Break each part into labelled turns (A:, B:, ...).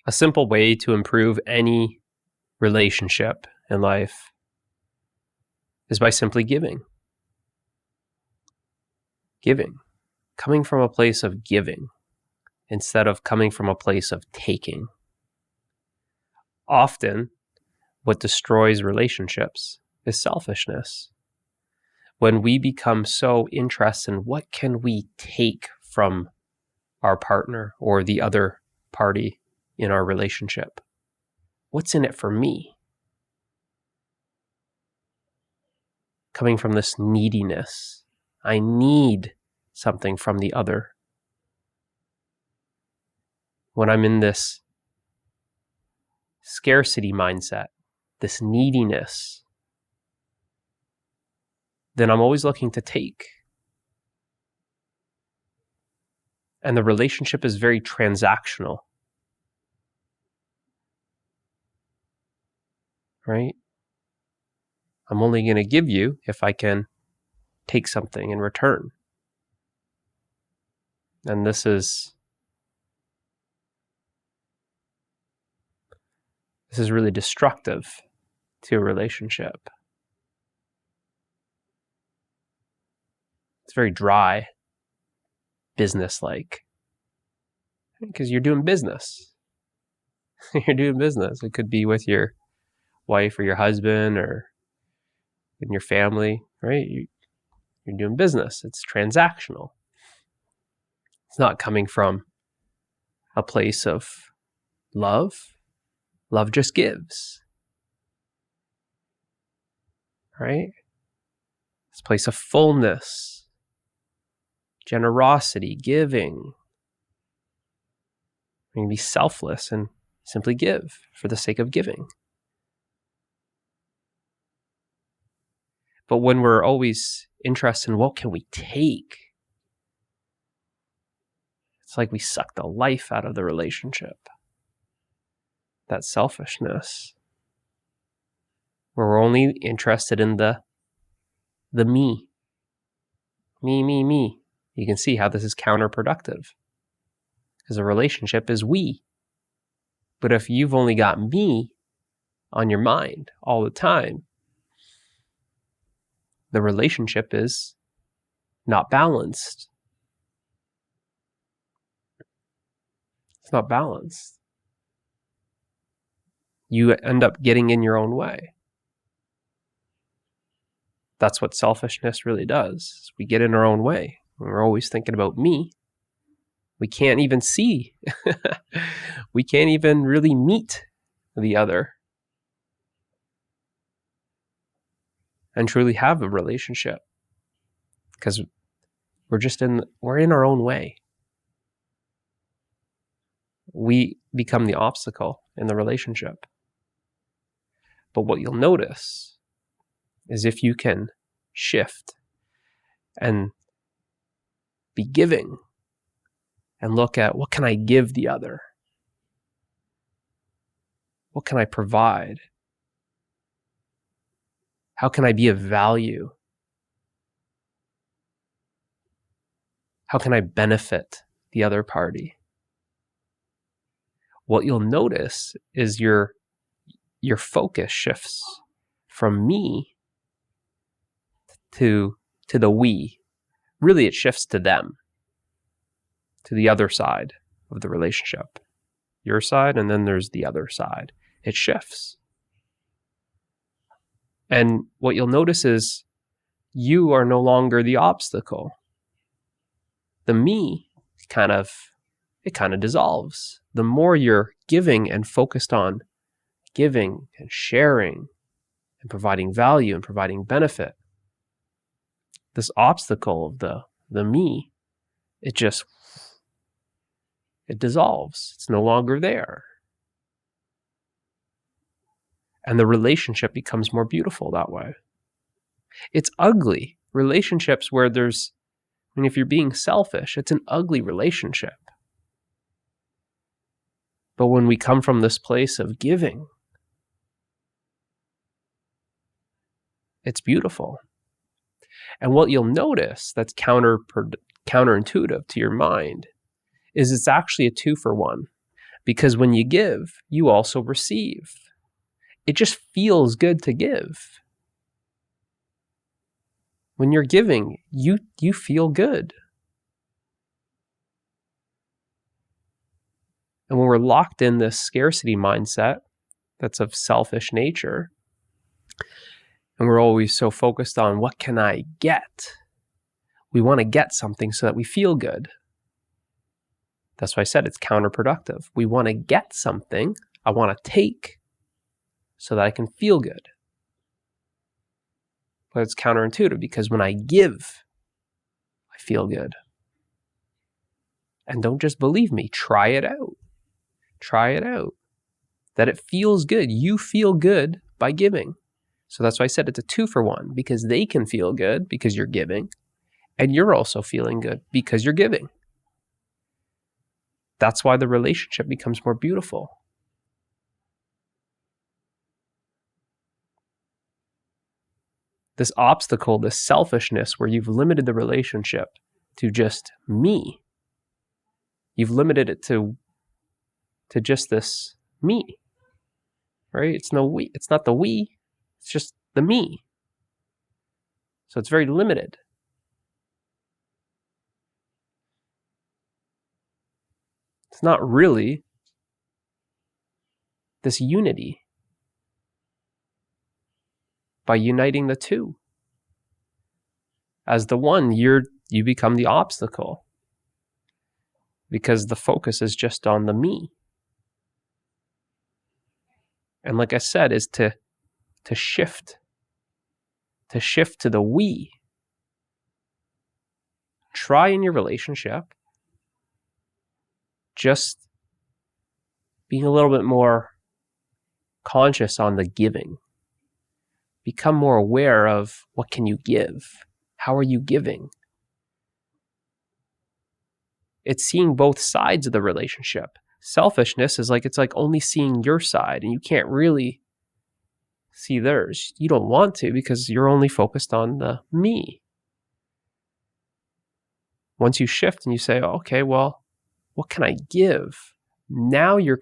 A: A simple way to improve any relationship in life is by simply giving. Giving. Coming from a place of giving instead of coming from a place of taking. Often, what destroys relationships is selfishness. When we become so interested in what can we take from our partner or the other party in our relationship, what's in it for me? Coming from this neediness, I need something from the other. When I'm in this scarcity mindset, this neediness, then I'm always looking to take. And the relationship is very transactional, right? I'm only going to give you if I can take something in return. And this is really destructive to a relationship. It's very dry, business-like, because you're doing business. You're doing business. It could be with your wife or your husband or in your family, right? You're doing business. It's transactional. It's not coming from a place of love. Love just gives, right? This place of fullness, generosity, giving. We can be selfless and simply give for the sake of giving. But when we're always interested in what can we take, it's like we suck the life out of the relationship. That selfishness, where we're only interested in the me. Me. You can see how this is counterproductive, because a relationship is we. But if you've only got me on your mind all the time, the relationship is not balanced. It's not balanced. You end up getting in your own way. That's what selfishness really does. We get in our own way. We're always thinking about me. We can't even see. We can't even really meet the other and truly have a relationship, because we're in our own way. We become the obstacle in the relationship. But what you'll notice is if you can shift and be giving and look at what can I give the other? What can I provide? How can I be of value? How can I benefit the other party? What you'll notice is your focus shifts from me to the we. Really, it shifts to them, to the other side of the relationship. Your side, and then there's the other side. It shifts. And what you'll notice is you are no longer the obstacle. The me kind of dissolves. The more you're giving and focused on giving and sharing and providing value and providing benefit, this obstacle of the me, it dissolves. It's no longer there. And the relationship becomes more beautiful that way. It's ugly. Relationships where if you're being selfish, it's an ugly relationship. But when we come from this place of giving, it's beautiful. And what you'll notice that's counterintuitive to your mind is it's actually a 2-for-1. Because when you give, you also receive. It just feels good to give. When you're giving, you feel good. And when we're locked in this scarcity mindset that's of selfish nature, and we're always so focused on what can I get? We want to get something so that we feel good. That's why I said it's counterproductive. We want to get something, I want to take so that I can feel good. But it's counterintuitive because when I give, I feel good. And don't just believe me, try it out. Try it out. That it feels good. You feel good by giving. So that's why I said it's a 2-for-1, because they can feel good because you're giving, and you're also feeling good because you're giving. That's why the relationship becomes more beautiful. This obstacle, this selfishness where you've limited the relationship to just me. You've limited it to just this me, right? It's not the we, it's just the me. So it's very limited. It's not really this unity. By uniting the two. As the one, you become the obstacle. Because the focus is just on the me. And like I said, is to shift. To shift to the we. Try in your relationship just being a little bit more conscious on the giving. Become more aware of what can you give? How are you giving? It's seeing both sides of the relationship. Selfishness is it's like only seeing your side, and you can't really see theirs. You don't want to because you're only focused on the me. Once you shift and you say, okay, well, what can I give? Now you're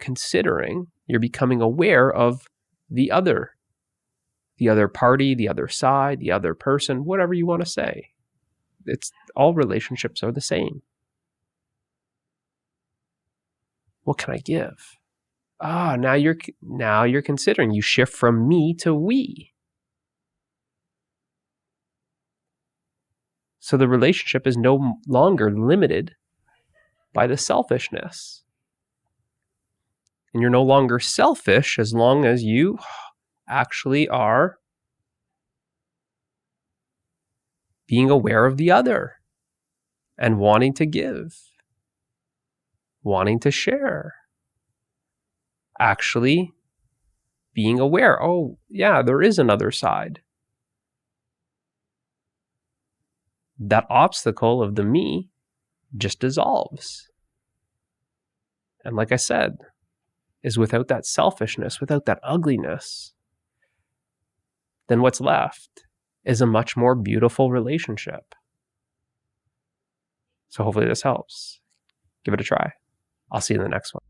A: becoming aware of the other party, the other side, the other person, whatever you want to say. It's all relationships are the same. What can I give? Now you're considering. You shift from me to we. So the relationship is no longer limited by the selfishness. And you're no longer selfish as long as you actually are being aware of the other and wanting to give, wanting to share, actually being aware, oh yeah, there is another side. That obstacle of the me just dissolves. And like I said, is without that selfishness, without that ugliness, then what's left is a much more beautiful relationship. So hopefully this helps. Give it a try. I'll see you in the next one.